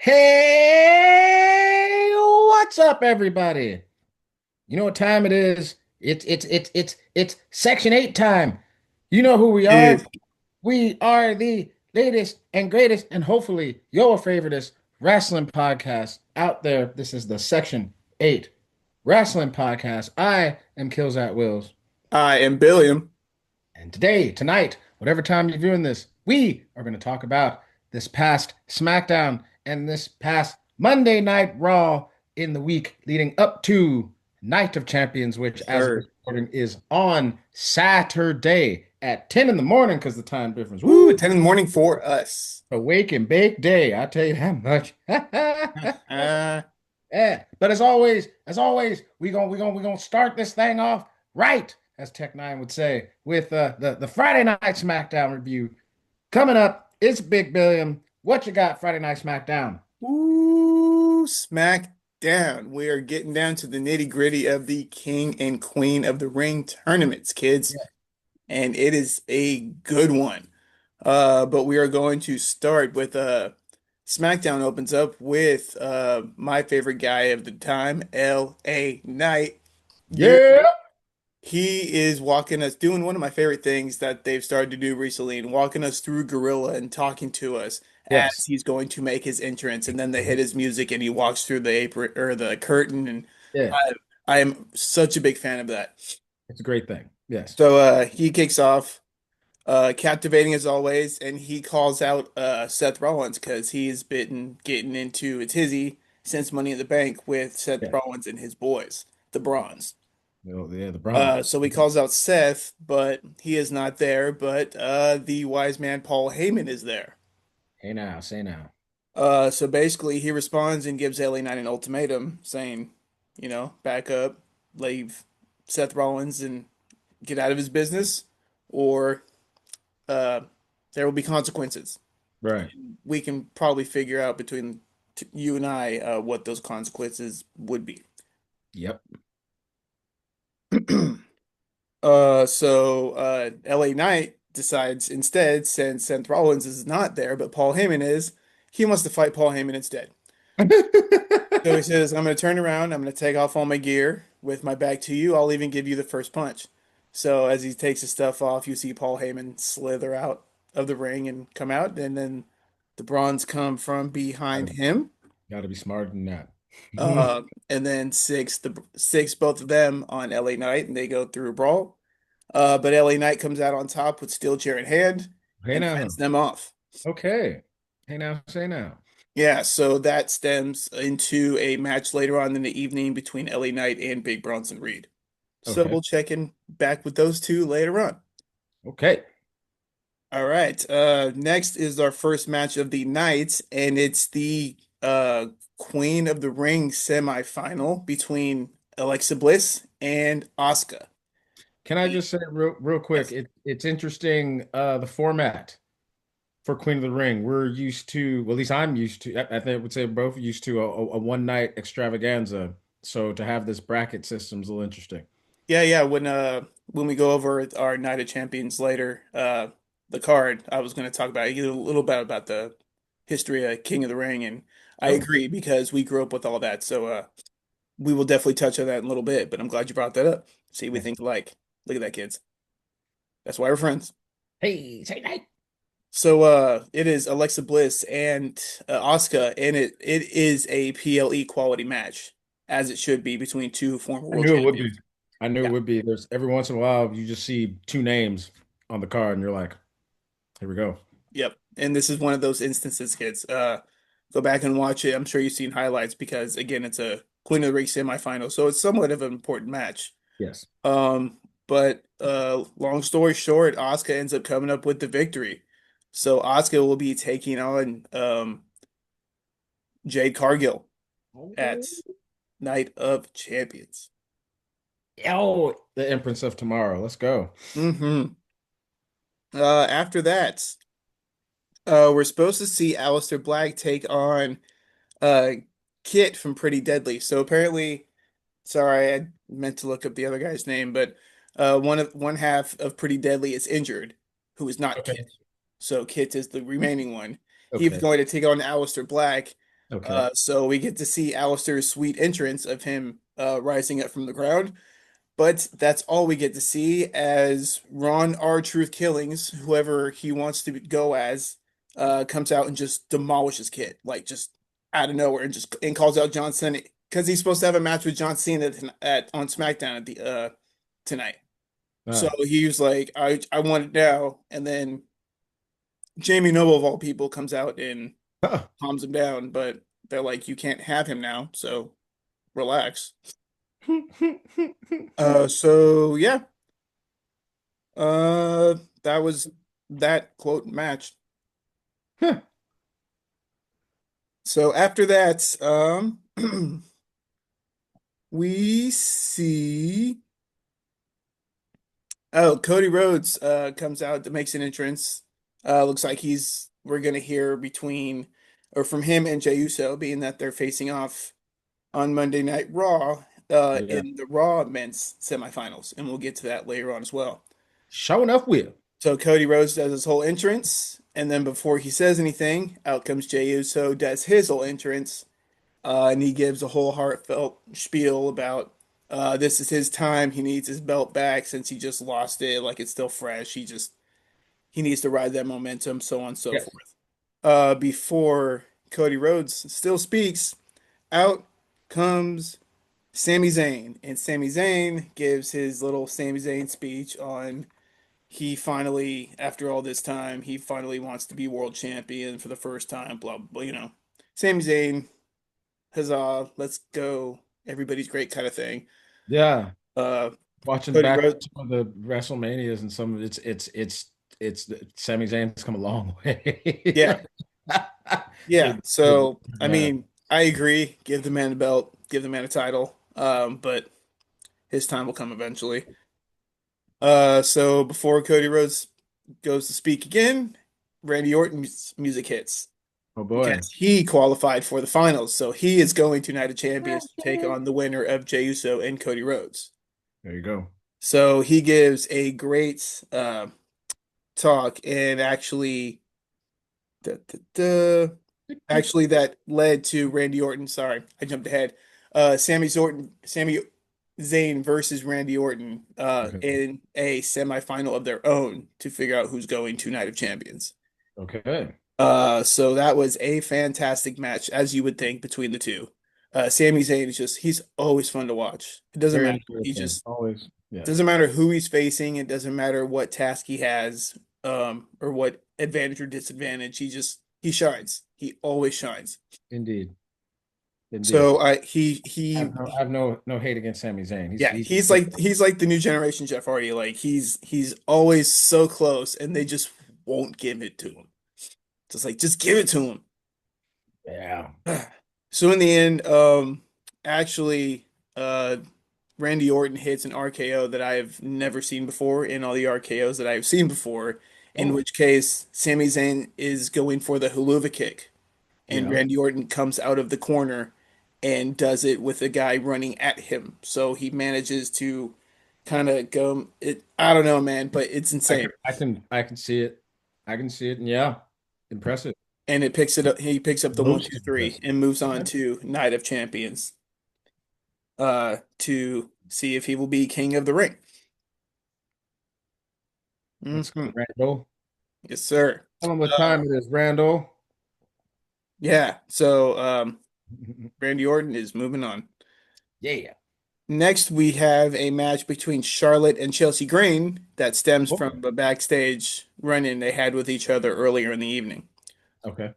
Hey, what's up, everybody? You know what time it is? It's Section 8 time. You know who we are. Dude, We are the latest and greatest, and hopefully your favoriteest wrestling podcast out there. This is the Section 8 Wrestling Podcast. I am Kills at Wills. I am Billiam. And tonight, whatever time you're viewing this, we are going to talk about this past SmackDown and this past Monday Night Raw in the week leading up to Night of Champions, which, as of this Sir. recording, is on Saturday at 10 in the morning because the time difference. Woo, Woo! 10 in the morning for us. Awake and bake day. I tell you that much. Uh, Yeah, but as always, we gonna start this thing off right, as Tech Nine would say, with the Friday Night SmackDown review coming up. It's Big Billion. What you got, Friday Night SmackDown? Woo, smack down. We are getting down to the nitty-gritty of the King and Queen of the Ring tournaments, kids. Yeah. And it is a good one. But we are going to start with SmackDown opens up with my favorite guy of the time, LA Knight. Dude, Yeah. he is walking us, doing one of my favorite things that they've started to do recently, and walking us through Gorilla and talking to us as Yes. he's going to make his entrance. And then they hit his music and he walks through the apron or the curtain. And Yeah. I, I am such a big fan of that. It's a great thing. Yes. So he kicks off, captivating as always, and he calls out Seth Rollins because he's been getting into a tizzy since Money in the Bank with Seth Yeah. Rollins and his boys, the Bronze. Oh, yeah, the Bronx. So he calls out Seth, but he is not there. But the wise man Paul Heyman is there. Hey now, say now. So basically, he responds and gives LA Knight an ultimatum, saying, back up, leave Seth Rollins and get out of his business, or uh, there will be consequences. Right. We can probably figure out between you and I what those consequences would be. Yep. LA Knight decides instead, since Seth Rollins is not there, but Paul Heyman is, he wants to fight Paul Heyman instead. So he says, I'm going to turn around, I'm going to take off all my gear with my back to you. I'll even give you the first punch. So as he takes his stuff off, you see Paul Heyman slither out of the ring and come out, and then the Bronze come from behind him. Gotta be smarter than that. And then six both of them on LA Knight, and they go through a brawl. But LA Knight comes out on top with steel chair in hand Hey and now. fends them off. Okay. Hey now, say now. Yeah, so that stems into a match later on in the evening between LA Knight and Big Bronson Reed. So Okay. we'll check in back with those two later on. Okay. All right. Next is our first match of the night, and it's the Queen of the Ring semifinal between Alexa Bliss and Asuka. Can I just say real quick? Yes. It's interesting the format for Queen of the Ring. We're used to, well, at least I'm used to. I think I would say both are used to a one night extravaganza. So to have this bracket system is a little interesting. Yeah. When we go over our Night of Champions later, the card, I was going to talk about a little bit about the history of King of the Ring, and I Oh, agree because we grew up with all that. So we will definitely touch on that in a little bit. But I'm glad you brought that up. See, we yeah. think alike. Look at that, kids. That's why we're friends. Hey, say night. So it is Alexa Bliss and Asuka, and it is a PLE quality match, as it should be between two former I world knew it would be. champions. I knew it Yeah. would be. There's every once in a while you just see two names on the card, and you're like, here we go. Yep. And this is one of those instances, kids. Go back and watch it. I'm sure you've seen highlights because again, it's a Queen of the Ring semifinal, so it's somewhat of an important match. Yes. But long story short, Asuka ends up coming up with the victory. So Asuka will be taking on Jade Cargill at Night of Champions. Oh, the Empress of Tomorrow. Let's go. Hmm After that, we're supposed to see Aleister Black take on uh Kit from Pretty Deadly. So apparently, sorry, I meant to look up the other guy's name, but one half of Pretty Deadly is injured, who is not Okay. Kit. So Kit is the remaining one. He was Okay. going to take on Aleister Black, Okay. So we get to see Alistair's sweet entrance of him rising up from the crowd. But that's all we get to see as Ron R. Truth Killings, whoever he wants to go as, comes out and just demolishes Kid, like just out of nowhere, and just and calls out John Cena because he's supposed to have a match with John Cena at on SmackDown at the tonight. So Uh, he was like, I want it now, and then Jamie Noble of all people comes out and calms him down, but they're like, you can't have him now, so relax. So yeah, uh, that was that quote match. So after that, we see Cody Rhodes comes out that makes an entrance. Looks like we're gonna hear between or from him and Jey Uso, being that they're facing off on Monday Night Raw Yeah. in the Raw men's semifinals, and we'll get to that later on as well. Sure enough, will. So Cody Rhodes does his whole entrance, and then before he says anything, out comes Jey Uso, does his whole entrance, and he gives a whole heartfelt spiel about this is his time. He needs his belt back since he just lost it. Like it's still fresh. He needs to ride that momentum, so on and so Yes. forth. Before Cody Rhodes still speaks, out comes Sami Zayn, and Sami Zayn gives his little Sami Zayn speech on he finally, after all this time, he finally wants to be world champion for the first time. Blah blah. Sami Zayn, huzzah, let's go, everybody's great kind of thing. Yeah. Uh, Watching Cody back Rhodes, some of the WrestleManias and some of it's Sami Zayn's come a long way. yeah, yeah. It- it- So I yeah. mean, I agree. Give the man a belt, give the man a title. But his time will come eventually. So before Cody Rhodes goes to speak again, Randy Orton's music hits Oh boy. because he qualified for the finals. So he is going to Night of Champions to take on the winner of Jey Uso and Cody Rhodes. There you go. So he gives a great talk, and actually that led to Randy Orton. Sorry, I jumped ahead. Sami Zayn versus Randy Orton Okay. in a semifinal of their own to figure out who's going to Night of Champions. Okay. So that was a fantastic match, as you would think, between the two. Sami Zayn is he's always fun to watch. It doesn't Very matter. He interesting. just Always. Yeah. doesn't matter who he's facing. It doesn't matter what task he has, or what advantage or disadvantage. He shines. He always shines. Indeed. Indeed. So I have no hate against Sami Zayn. yeah, he's like the new generation Jeff Hardy. Like he's always so close, and they just won't give it to him. Just give it to him. Yeah. So in the end, actually, Randy Orton hits an RKO that I have never seen before in all the RKOs that I have seen before, in Oh, which case Sami Zayn is going for the Helluva Kick, and yeah. Randy Orton comes out of the corner and does it with a guy running at him. So he manages to kind of go I don't know, man, but it's insane. I can see it. I can see it. And yeah. Impressive. And it picks it up. He picks up the one, Most two, three, impressive. and moves on Yeah. to Night of Champions, to see if he will be King of the Ring. Let's go, Hmm. Randall. Yes, sir. Tell him what Uh, time it is, Randall. yeah. So Randy Orton is moving on. Yeah. Next, we have a match between Charlotte and Chelsea Green that stems Oh, from a backstage run-in they had with each other earlier in the evening. okay.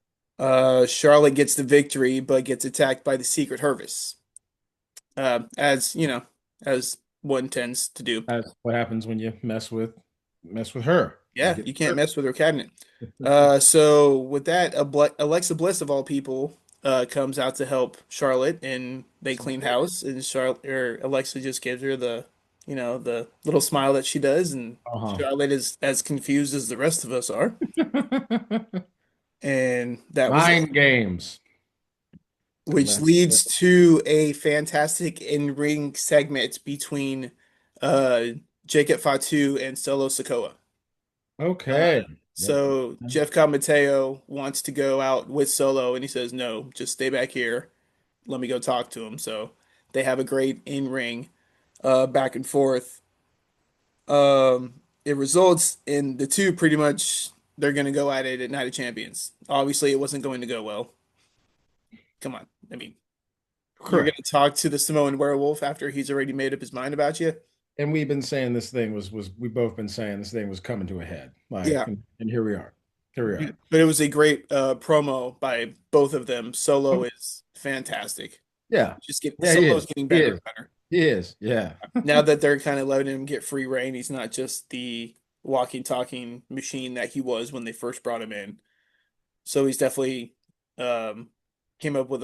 Charlotte gets the victory, but gets attacked by the Secret Harvest, as you know, as one tends to do. That's what happens when you mess with her. You Yeah, get you can't hurt. mess with her cabinet. So with that, Alexa Bliss of all people comes out to help Charlotte, and they clean house. And Charlotte or Alexa just gives her the little smile that she does, and Uh-huh. Charlotte is as confused as the rest of us are. And that was it, Mind games. which leads to a fantastic in-ring segment between uh, Jacob Fatu and Solo Sikoa. Uh, Okay. Yep. So Jeff Cobb Mateo wants to go out with Solo, and he says, "No, just stay back here. Let me go talk to him." So they have a great in-ring back and forth. It results in the two pretty much they're going to go at it at Night of Champions. Obviously, it wasn't going to go well. Come on, I mean, you're going Correct. to talk to the Samoan werewolf after he's already made up his mind about you. And we've been saying this thing was we both been saying this thing was coming to a head. Like, Yeah. and here we are. Here we are. But it was a great promo by both of them. Solo is fantastic. Yeah. Yeah, he Solo's is. getting He better is. and better. He is. Yeah. Now that they're kind of letting him get free reign, he's not just the walking, talking machine that he was when they first brought him in. So he's definitely um, came up with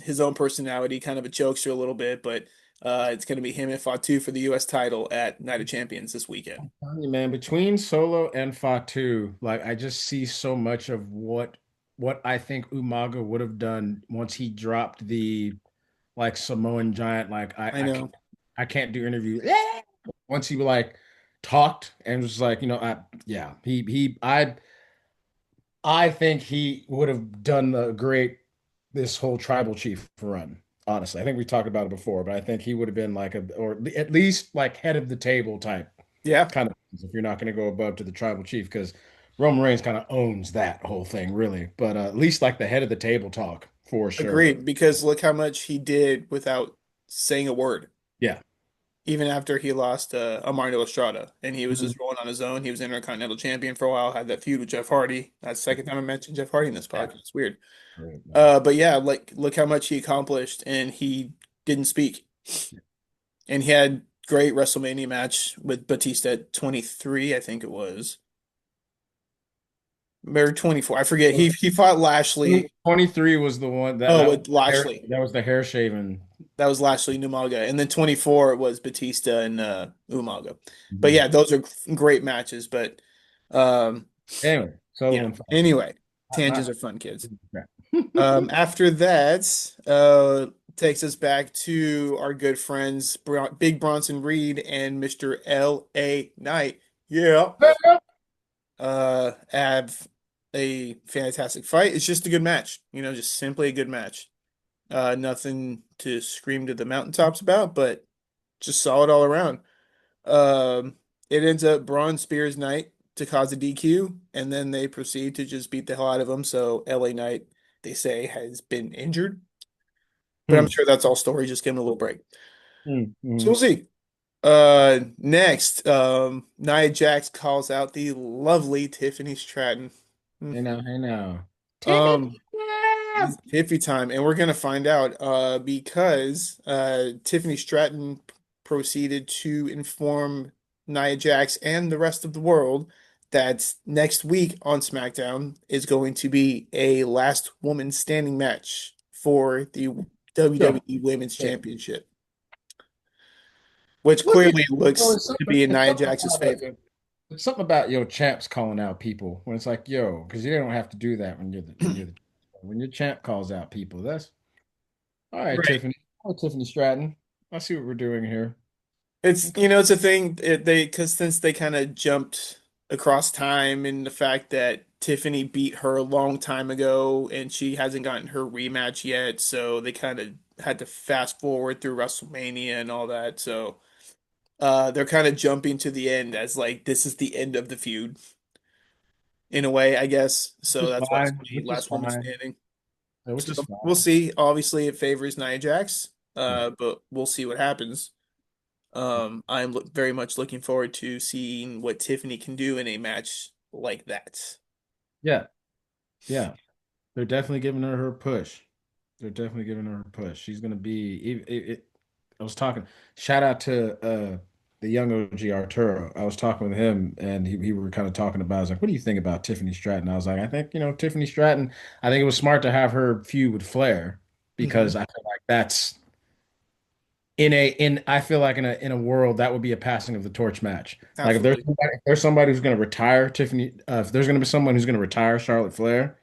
his own personality, kind of a jokester a little bit, but it's going to be him and Fatu for the U.S. title at Night of Champions this weekend. Telling you, man, between Solo and Fatu, like I just see so much of what I think Umaga would have done once he dropped the like Samoan giant, like I know. I can't do interviews. Yeah. Once he like talked and was like, yeah, I think he would have done the great this whole tribal chief run. Honestly, I think we talked about it before, but I think he would have been like or at least like head of the table type Yeah, kind of if you're not going to go above to the tribal chief because Roman Reigns kind of owns that whole thing really. But at least like the head of the table talk for sure. agreed. Because look how much he did without saying a word. Yeah. Even after he lost Amario Estrada, and he was Mhm. just rolling on his own. He was Intercontinental Champion for a while. Had that feud with Jeff Hardy. That's the second time I mentioned Jeff Hardy in this Yeah. podcast. It's weird. Great, man. But yeah, like look how much he accomplished, and he didn't speak. And he had great WrestleMania match with Batista at 23, I think it was. Or 24. I forget. He fought Lashley. 23 was the one Oh, with Lashley. that was the hair shaven. That was Lashley and Umaga. And then 24 was Batista and Umaga. But Mhm. yeah, those are great matches. But um, Anyway, yeah. Solo and Fatu. Anyway, I, tangents are fun, kids. I, After that, takes us back to our good friends Big Bronson Reed and Mr. L.A. Knight. Yeah. Have a fantastic fight. It's just a good match, just simply a good match. Nothing to scream to the mountaintops about, but just solid all around. Um, it ends up Braun Spears Knight to cause a DQ, and then they proceed to just beat the hell out of him. So LA Knight, they say, has been injured, but I'm Hmm, sure that's all story. Just give him a little break. So hmm. we'll see. Next, Nia Jax calls out the lovely Tiffany Stratton. Hmm. Hey now. Tiffany. Um, It's Tiffy time, and we're gonna find out because Tiffany Stratton proceeded to inform Nia Jax and the rest of the world that next week on SmackDown is going to be a last woman standing match for the Yo, WWE Women's hey, Championship, which look at clearly looks to be in it's Nia something Jax's about favor. it's something about champs calling out people when it's like yo because you don't have to do that when your champ calls out people. That's all right, Right. Tiffany. Oh, Tiffany Stratton. I see what we're doing here. It's a thing because since they kind of jumped across time and the fact that Tiffany beat her a long time ago and she hasn't gotten her rematch yet, so they kind of had to fast forward through WrestleMania and all that. So they're kind of jumping to the end as like this is the end of the feud in a way, I guess. Which So is that's why it's fine. gonna be Which is last woman fine. standing. Which So is we'll fine. see. Obviously, it favors Nia Jax, Yeah. but we'll see what happens. I'm very much looking forward to seeing what Tiffany can do in a match like that. Yeah. Yeah. They're definitely giving her push. They're definitely giving her a push. She's gonna be. I was talking. Shout out to the young OG Arturo. I was talking with him, and he were kind of talking about. I was like, "What do you think about Tiffany Stratton?" I was like, "I think Tiffany Stratton. I think it was smart to have her feud with Flair Hmm. because I feel like that's in I feel like in a world that would be a passing of the torch match. Like Absolutely. if there's somebody who's going to retire Tiffany, if there's going to be someone who's going to retire Charlotte Flair,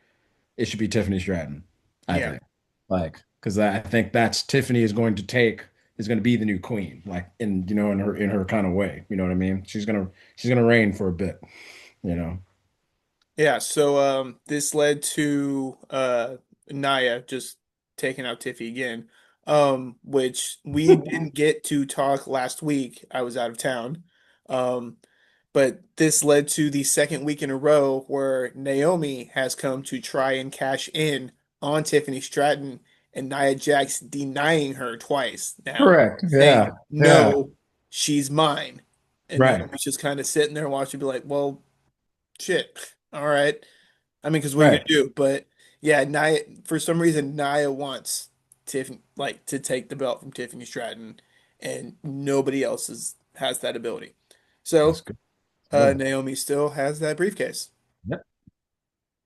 it should be Tiffany Stratton. I Yeah. think. Like, because I think that's Tiffany is going to be the new queen, like in her kind of way. You know what I mean? She's gonna reign for a bit. You know. Yeah, so this led to Naya just taking out Tiffy again. Which we didn't get to talk last week. I was out of town. Um, but this led to the second week in a row where Naomi has come to try and cash in on Tiffany Stratton, and Nia Jax denying her twice now, Correct. saying, Yeah. Yeah. "No, she's mine." And Right. Naomi's just kind of sitting there watching, be like, "Well, shit, all right." I mean, because what are you Right. gonna do? But yeah, Nia, for some reason, Nia wants Tiffany like to take the belt from Tiffany Stratton, and nobody else has that ability. That's So good. Good. Naomi still has that briefcase, Yep.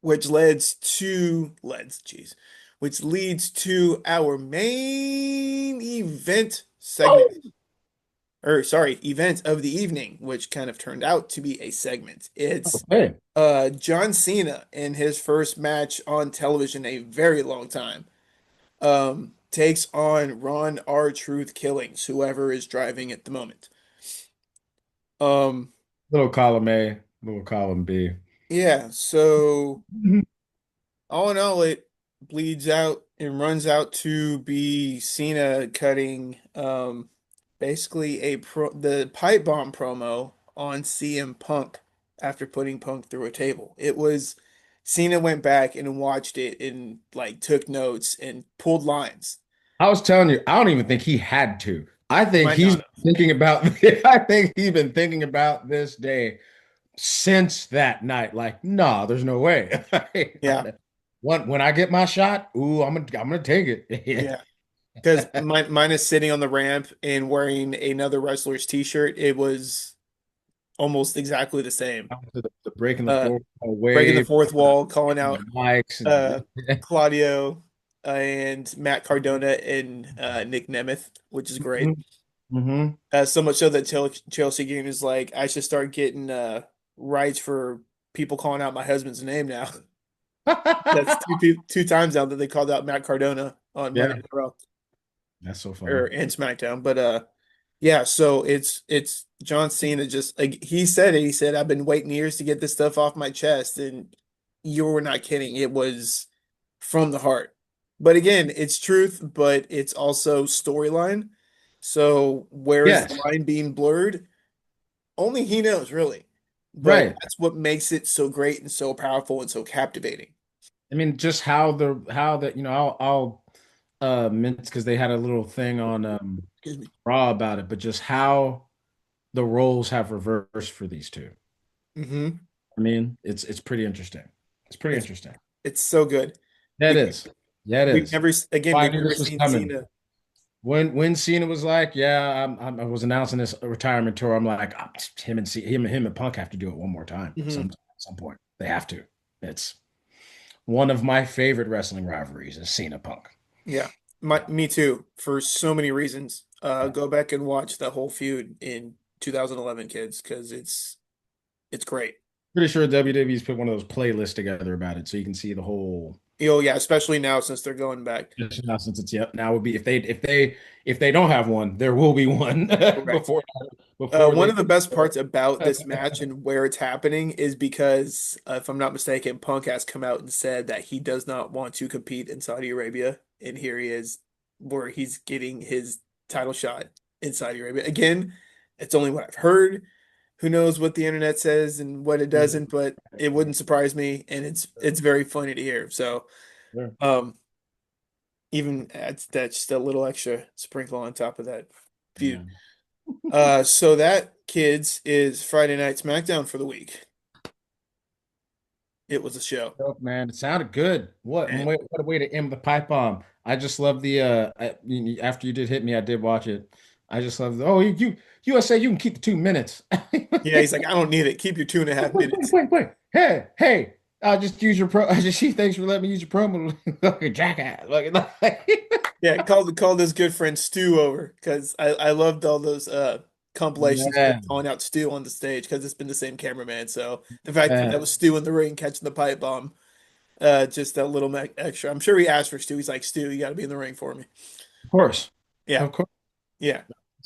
which leads to our main event segment, Oh, or sorry, event of the evening, which kind of turned out to be a segment. It's okay. John Cena in his first match on television a very long time. Takes on Ron R. Truth Killings, whoever is driving at the moment. Um, Little column A, little column B. yeah, so all in all, it bleeds out and runs out to be Cena cutting basically the pipe bomb promo on CM Punk after putting Punk through a table. It was Cena went back and watched it and like took notes and pulled lines. I was telling you, I don't even think he had to. I He think might he's not have. thinking about I think he's been thinking about this day since that night. Like, nah, there's no way. Yeah, When I get my shot, ooh, I'm gonna take it. Yeah. yeah. Because mine is sitting on the ramp and wearing another wrestler's t-shirt. It was almost exactly the same. The breaking the Uh, fourth wall Breaking the wave, fourth wall, calling the out mics, uh, and Claudio and Matt Cardona and Nick Nemeth, which is great. hmm. So much so that Chelsea Green is like, I should start getting rights for people calling out my husband's name now. That's two times now that they called out Matt Cardona on Monday Yeah, Night Raw that's so funny. or and SmackDown. But yeah, so it's John Cena just like he said it. He said, I've been waiting years to get this stuff off my chest, and you were not kidding. It was from the heart. But again, it's truth, but it's also storyline. So where is the Yes, line being blurred? Only he knows, really. But right. that's what makes it so great and so powerful and so captivating. I mean, just how the I'll because they had a little thing on Excuse me. Raw about it, but just how the roles have reversed for these two. Hmm. I mean, it's pretty interesting. It's pretty It's interesting. it's so good. That Because is. Yeah, it we've is. never again I we've knew never this was seen coming. Cena. When Cena was like, "Yeah, I was announcing this retirement tour," I'm like, him and Punk have to do it one more time Hmm. at some point. They have to. It's one of my favorite wrestling rivalries is Cena Punk. Yeah, me too. For so many reasons. Go back and watch the whole feud in 2011, kids, because it's great. Pretty sure WWE's put one of those playlists together about it, so you can see the whole. Oh yeah, especially now since they're going back. Just now, since it's yep, now would be if they don't have one, there will be one Correct. before before One they. of the best parts about this match and where it's happening is because, if I'm not mistaken, Punk has come out and said that he does not want to compete in Saudi Arabia, and here he is, where he's getting his title shot in Saudi Arabia. Again, it's only what I've heard. Who knows what the internet says and what it doesn't, but it wouldn't surprise me, and it's very funny to hear. So, Sure. um, even that's just a little extra sprinkle on top of that Yeah. feud. So that, kids, is Friday Night SmackDown for the week. It was a show. Dope, man, it sounded good. And What a way to end the pipe bomb. I just love after you did hit me, I did watch it. I just love USA, you can keep the 2 minutes. yeah, he's like, I don't need it. Keep your 2.5 minutes. Wait. Hey, I'll just use your pro. I just thanks for letting me use your promo. Like a jackass. Yeah, called his good friend Stu over because I loved all those compilations of him Man, calling out Stu on the stage because it's been the same cameraman. So the fact that that man, was Stu in the ring catching the pipe bomb, just that little extra. I'm sure he asked for Stu. He's like, Stu, you got to be in the ring for me. of course, Yeah, of course. yeah.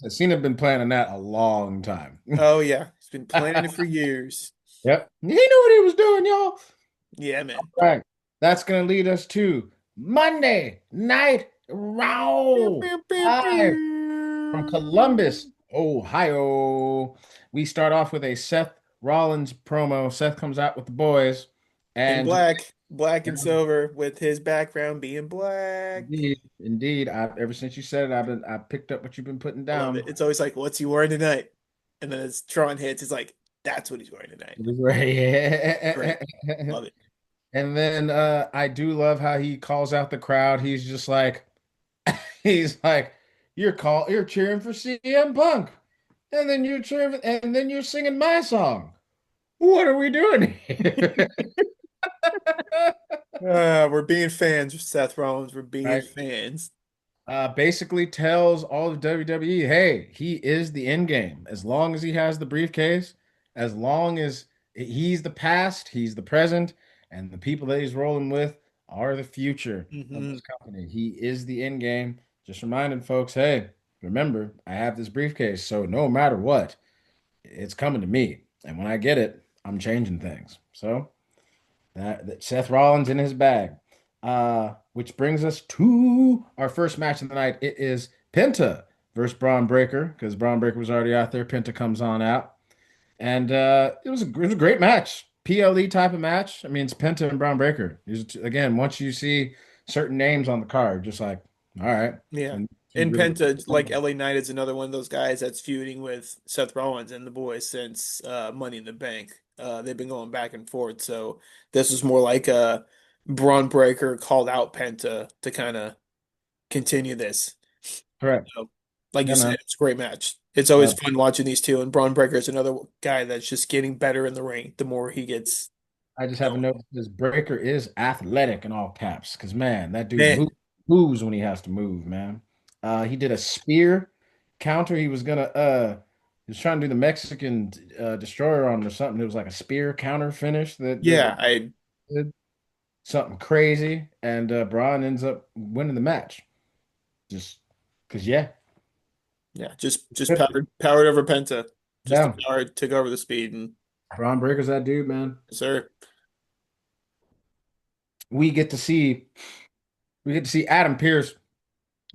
Cena been planning that a long time. Oh yeah, he's been planning it for years. Yep, he knew what he was doing, y'all. Yeah, man. Right. That's going to lead us to Monday Night Pew, Raw. pew, pew, Live from pew. Columbus, Ohio. We start off with a Seth Rollins promo. Seth comes out with the boys, In and black, black and silver, with his background being black. indeed, ever since you said it, I picked up what you've been putting I love it. down. It's always like, "What's he wearing tonight?" And then as Tron hits, it's like, "That's what he's wearing tonight." Great, Right. love it. And then I do love how he calls out the crowd. He's just like, he's like, you're cheering for CM Punk, and then you're cheering, and then you're singing my song. What are we doing here? We're being fans of Seth Rollins. We're being Right. fans. Basically tells all of WWE, hey, he is the end game. As long as he has the briefcase, as long as he's the past, he's the present, and the people that he's rolling with are the future of Hmm. this company. He is the end game. Just reminding folks, hey, remember, I have this briefcase, so no matter what, it's coming to me. And when I get it, I'm changing things. So that Seth Rollins in his bag. Which brings us to our first match of the night. It is Penta versus Braun Breaker because Braun Breaker was already out there. Penta comes on out, and it was a great match. PLE type of match. I mean, it's Penta and Braun Breaker. Again, once you see certain names on the card, just like, all right, Yeah. and you And really. Penta, like LA Knight, is another one of those guys that's feuding with Seth Rollins and the boys since Money in the Bank. They've been going back and forth. So this was more like a Braun Breaker called out Penta to kind of continue this. Correct. So, like you Yeah, said, man. it's a great match. It's always Uh, fun watching these two. And Braun Breaker is another guy that's just getting better in the ring the more he gets I just going. haven't noticed this Breaker is athletic in all caps because man, that dude Man, moves when he has to move, man. He did a spear counter. He was trying to do the Mexican destroyer on him or something. It was like a spear counter finish that yeah, I did something crazy, and Braun ends up winning the match. Just because, yeah, yeah, just powered over Penta. Just the yeah, power took over the speed and Braun Breaker's that dude, man. sir. We get to see we get to see Adam Pearce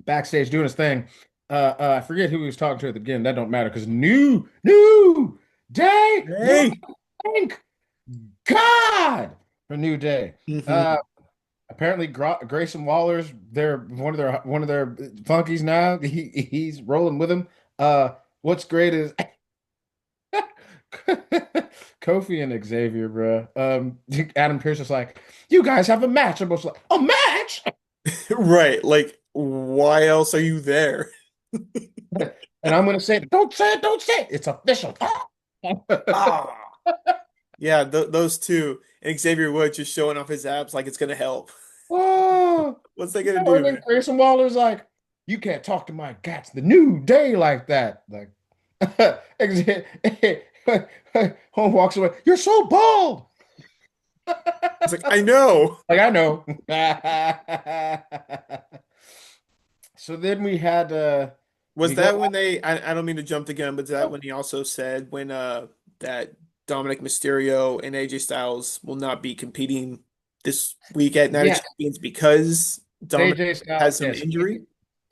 backstage doing his thing. I forget who he was talking to at the beginning. That don't matter because new day. You Hey. thank God for New Day. Hmm. Apparently Grayson Waller's one of their funkies now. He's rolling with him. What's great is Kofi and Xavier, bro. Adam Pearce is like, you guys have a match. I'm both like, a match? Right. Like, why else are you there? And I'm gonna say it. Don't say it. Don't say it. It's official. Ah. Yeah, those two. And Xavier Woods just showing off his abs like it's gonna help. Oh, What's that gonna no. do, And then man? Grayson Waller's like, you can't talk to my cats the New Day like that. Like, home walks away. You're so bald. It's like, I know. Like I know. So then Was we go. that when I don't mean to jump the gun, but is that when he also said when that Dominic Mysterio and AJ Styles will not be competing this week at Night of Yes, Champions because Dominic AJ Styles. has some Yes, injury?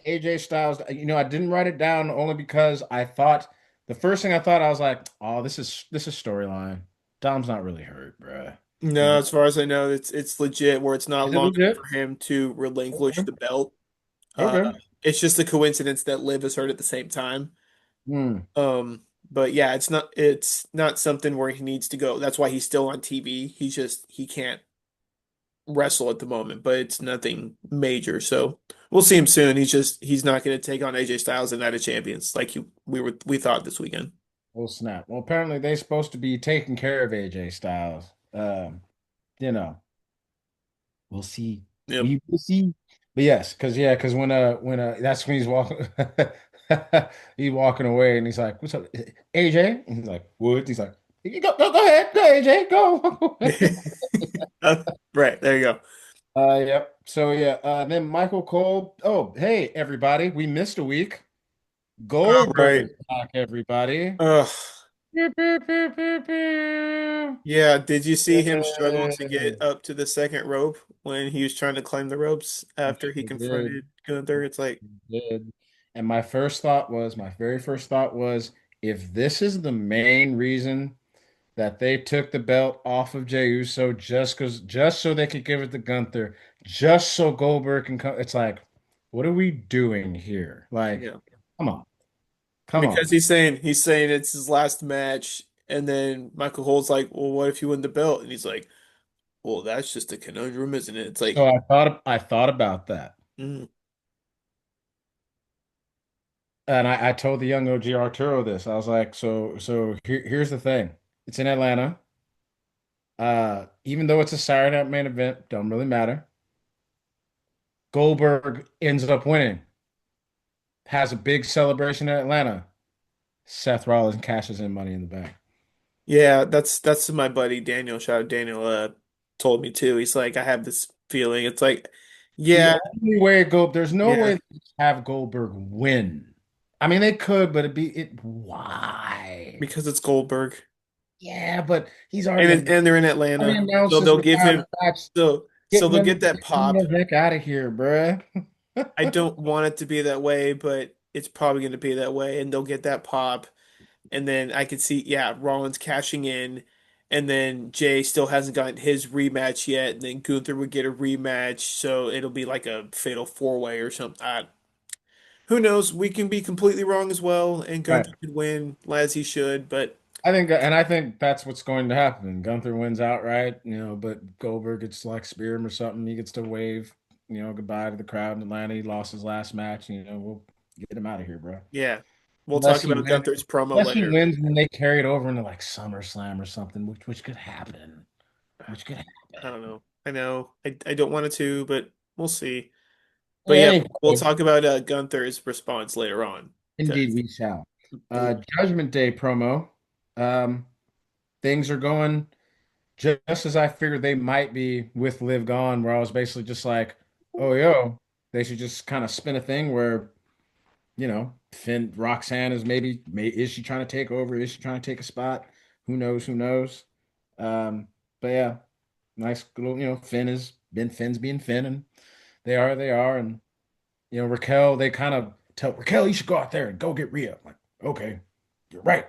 AJ Styles. I didn't write it down only because I thought the first thing I thought I was like, oh, this is storyline. Dom's not really hurt, bruh. He's No, as far as I know, it's legit where it's not Is it long enough legit? for him to relinquish Okay. the belt. Uh, Okay. it's just a coincidence that Liv is hurt at the same time. Hmm. But yeah, it's not something where he needs to go. That's why he's still on TV. He can't wrestle at the moment, but it's nothing major. So we'll see him soon. He's not going to take on AJ Styles in Night of Champions like we thought this weekend. Oh snap. Well, apparently they're supposed to be taking care of AJ Styles. You know, we'll see. Yep. We will see. But yes, because when that's when he's walking he's walking away and he's like, what's up, AJ? And he's like, Woods. He's like, you go ahead, go, AJ, go. Right, there you go. Yep. So yeah, then Michael Cole. Oh, hey everybody, we missed a week. All Goldberg right. is back, everybody. Ugh. Pew, pew, pew, pew, pew. Yeah, did you see him struggle to Yeah, get up to the second rope when he was trying to climb the ropes I after he sure did. confronted Gunther? It's like, Did. And my very first thought was, if this is the main reason that they took the belt off of Jey Uso just so they could give it to Gunther, just so Goldberg can come, it's like, what are we doing here? Like, yeah. come on, come Because on. he's saying it's his last match, and then Michael Cole's like, well, what if you win the belt? And he's like, well, that's just a conundrum, isn't it? It's So like, I thought about that. mm, And I told the young OG Arturo this. I was like, here's the thing. It's in Atlanta. Even though it's a Saturday night main event, don't really matter. Goldberg ends up winning, has a big celebration in Atlanta. Seth Rollins cashes in Money in the Bank. yeah, that's my buddy Daniel. Shout out Daniel. Told me too. He's like, I have this feeling. It's like, The yeah, only way there's no yeah, way to have Goldberg win. I mean, they could, but why? because it's Goldberg, Yeah, but he's and they're in already Atlanta, announced so his they'll give him retirement match. so they'll get that Get him pop. the heck out of here, bruh. I don't want it to be that way, but it's probably going to be that way, and they'll get that pop. And then I could see, yeah, Rollins cashing in, and then Jay still hasn't gotten his rematch yet, and then Gunther would get a rematch, so it'll be like a fatal four-way or something. Who knows? We can be completely wrong as well, and Right. Gunther could win as he should, but I think that's what's going to happen. Gunther wins outright, but Goldberg gets like spear him or something. He gets to wave, goodbye to the crowd in Atlanta. He lost his last match. We'll get him out of here, bro. yeah, we'll Unless talk he about wins, Gunther's promo unless he later. wins and they carry it over into like SummerSlam or something, which could happen. Which could I don't happen. know. I know. I don't want it to, but we'll see. But yeah, we'll Anyway, talk about Gunther's response later on. indeed we shall. Because Judgment Day promo. Um, things are going just as I figured they might be with Live Gone, where I was basically just like, oh, yo, they should just kind of spin a thing where, Finn Roxanne is she trying to take over? Is she trying to take a spot? Who knows? Who knows? Um, but yeah, nice little, Finn's being Finn, and they are. And, Raquel, they kind of tell Raquel, you should go out there and go get Rhea. I'm like, okay, you're right.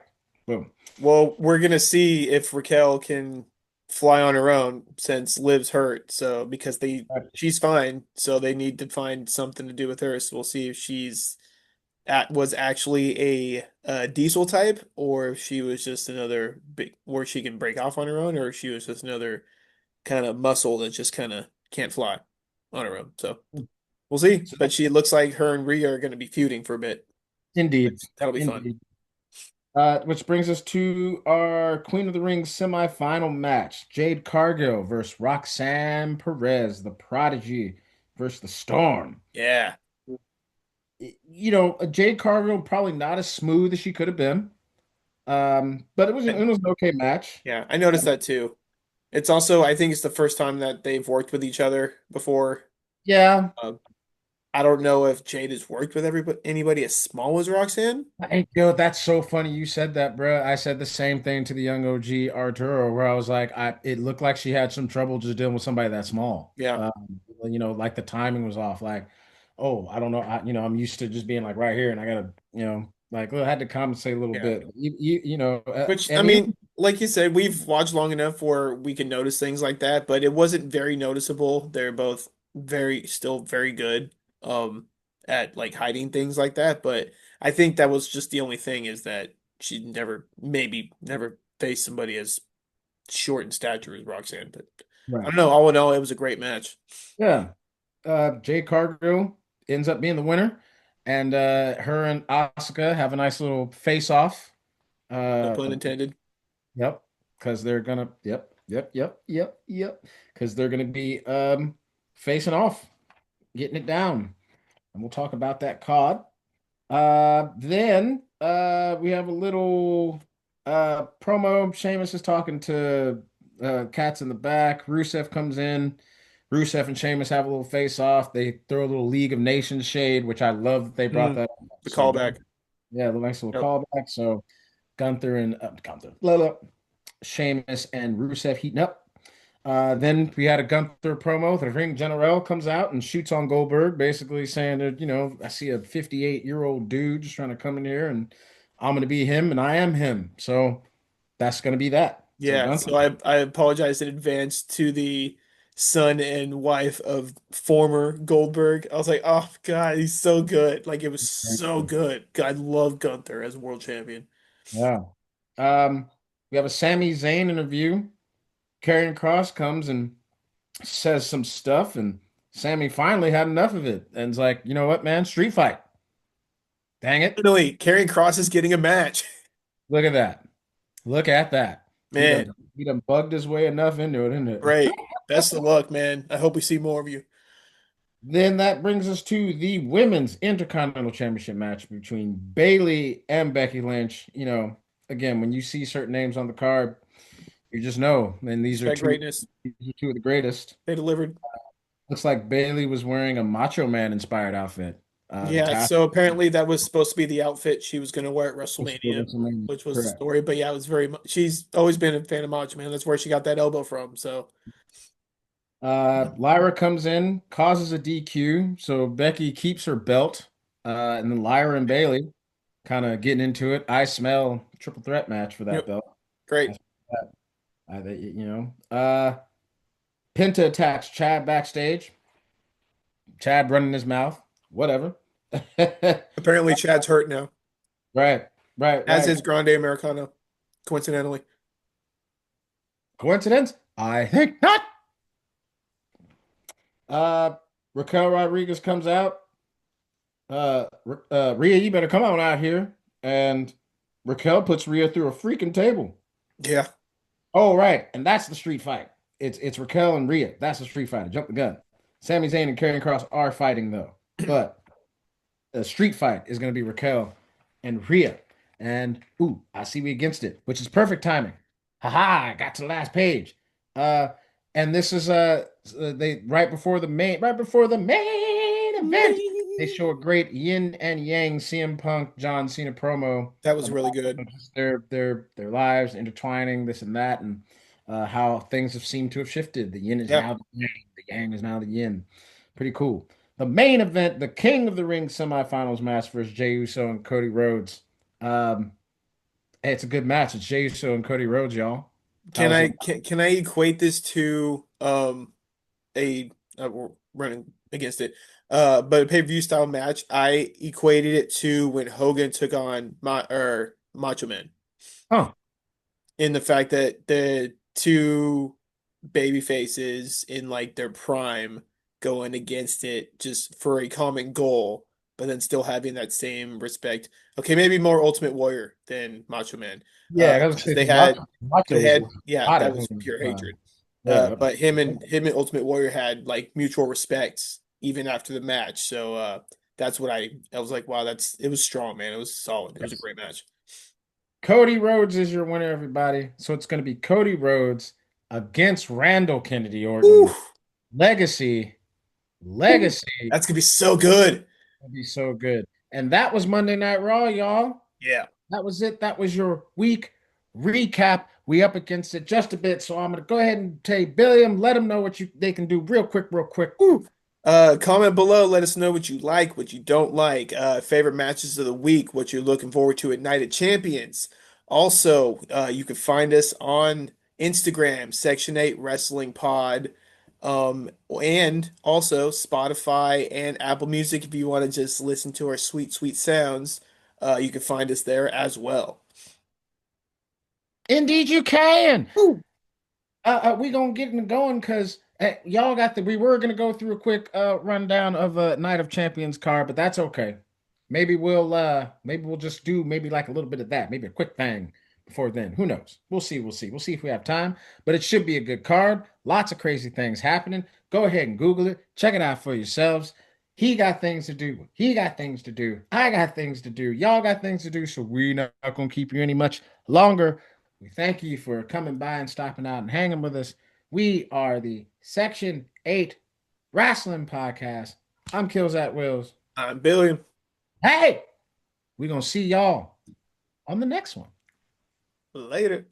Boom. well, we're gonna see if Raquel can fly on her own since Liv's hurt. So because she's fine, so they need to find something to do with her. So we'll see if she's was actually a diesel type, or if she was just another big where she can break off on her own, or if she was just another kind of muscle that just kind of can't fly on her own. So we'll see. So, But she looks like her and Rhea are going to be feuding for a bit. indeed, That'll be fun. indeed. Which brings us to our Queen of the Ring semifinal match. Jade Cargill versus Roxanne Perez, the Prodigy versus the Storm. Yeah. Jade Cargill probably not as smooth as she could have been. But it was an okay match. Yeah, I noticed that too. It's also, I think it's the first time that they've worked with each other before. Yeah. Um, I don't know if Jade has worked with anybody as small as Roxanne. That's so funny you said that, bro. I said the same thing to the young OG Arturo, where I was like, it looked like she had some trouble just dealing with somebody that small. Yeah, Like the timing was off. Like, oh, I don't know. I'm used to just being like right here, and I gotta, like, I had to compensate a little yeah. bit. You Which, I and mean, even like you said, we've watched long enough where we can notice things like that, but it wasn't very noticeable. They're both still very good at like hiding things like that. But I think that was just the only thing is that she maybe never faced somebody as short in stature as Roxanne. But I right, don't know. All in all, it was a great match. yeah. Jay Cargill ends up being the winner, and her and Asuka have a nice little face off. No Uh, pun intended. Yep, because they're gonna. Yep. Because they're gonna be facing off, getting it down, and we'll talk about that card. Then we have a little promo. Sheamus is talking to cats in the back. Rusev comes in. Rusev and Sheamus have a little face off. They throw a little League of Nations shade, which I love that they brought Mm, that up. the So good. callback. Yeah, the nice little Yep. callback. So Gunther and Gunther, blah, blah, Sheamus and Rusev heating up. Then we had a Gunther promo. The Ring General comes out and shoots on Goldberg, basically saying that, I see a 58-year-old dude just trying to come in here and I'm going to be him and I am him. So that's going to be that. So Yeah, Gunther, so I apologize in advance to the son and wife of former Goldberg. I was like, oh God, he's so good. Like it was so good. God, I love Gunther as world champion. yeah. We have a Sami Zayn interview. Karrion Cross comes and says some stuff, and Sammy finally had enough of it and it's like, you know what, man, street fight. Dang it. Finally, Karrion Cross is getting a match. Look at that. Look at that. He done Man, he done bugged his way enough into it, isn't it? great. Best of luck, man. I hope we see more of you. Then that brings us to the women's intercontinental championship match between Bailey and Becky Lynch. Again, when you see certain names on the card, you just know, and Respect greatness. these are two of the greatest. They delivered. Looks like Bailey was wearing a Macho Man inspired outfit. The Yeah, task so apparently that was supposed to be the outfit she was going to wear at was for WrestleMania, WrestleMania. which was the Correct. story. But yeah, it was very much. She's always been a fan of Macho Man. That's where she got that elbow from. So Lyra comes in, causes a DQ, so Becky keeps her belt, and then Lyra and Bailey kind of getting into it. I smell triple threat match for that yep, belt. I great. smell that. Penta attacks Chad backstage. Chad running his mouth. Whatever. Apparently Chad's hurt now, Right, right, as right. is Grande Americano, coincidentally. Coincidence? I think not. Uh, Raquel Rodriguez comes out. Rhea, you better come on out here. And Raquel puts Rhea through a freaking table. Yeah, Oh, right. And that's the street fight. It's Raquel and Rhea. That's the street fight. I jumped the gun. Sami Zayn and Karrion Cross are fighting though. But the street fight is going to be Raquel and Rhea. And ooh, I see we against it, which is perfect timing. Haha, I got to the last page. Uh and this is they right before the main event. They show a great yin and yang CM Punk John Cena promo that was really about good. just their lives intertwining this and that, and how things have seemed to have shifted. The yin is Yeah, now the yang, the yang is now the yin. Pretty cool. The main event, the King of the Ring semifinals match versus Jey Uso and Cody Rhodes. Um, hey, it's a good match. It's Jey Uso and Cody Rhodes, y'all. How can was I it? can I equate this to a we're running against it, but a pay-per-view style match? I equated it to when Hogan took on Macho Man, Oh, in the fact that the two baby faces in like their prime going against it just for a common goal, but then still having that same respect. Okay, maybe more Ultimate Warrior than Macho Man. yeah, I gotta Because say, Macho they was had yeah, hot that at was Hogan's pure time. hatred. Yeah. But him and Ultimate Warrior had like mutual respects even after the match. So that's what I was like, wow, it was strong, man. It was solid. It was a Yes. great match. Cody Rhodes is your winner, everybody. So it's going to be Cody Rhodes against Randall Kennedy Ooh, Orton. Legacy, legacy that's gonna be so good. would be so good. And that was Monday Night Raw, y'all. Yeah. That was it. That was your week recap. We up against it just a bit, so I'm gonna go ahead and tell you, Billiam, let them know what they can do real quick, real quick. Ooh. Comment below. Let us know what you like, what you don't like. Favorite matches of the week, what you're looking forward to at Night of Champions. Also, you can find us on Instagram, Section 8 Wrestling Pod, and also Spotify and Apple Music if you want to just listen to our sweet, sweet sounds. You can find us there as well. Indeed, you can. Ooh. We gonna get it going because y'all got we were gonna go through a quick rundown of a Night of Champions card, but that's okay. Maybe we'll just do maybe like a little bit of that, maybe a quick thing before then. Who knows? We'll see if we have time, but it should be a good card. Lots of crazy things happening. Go ahead and Google it, check it out for yourselves. He got things to do. He got things to do. I got things to do. Y'all got things to do. So we're not gonna keep you any much longer. We thank you for coming by and stopping out and hanging with us. We are the Section 8 Wrestling Podcast. I'm Kills at Wills. I'm Billiam. Hey, we're going to see y'all on the next one. Later.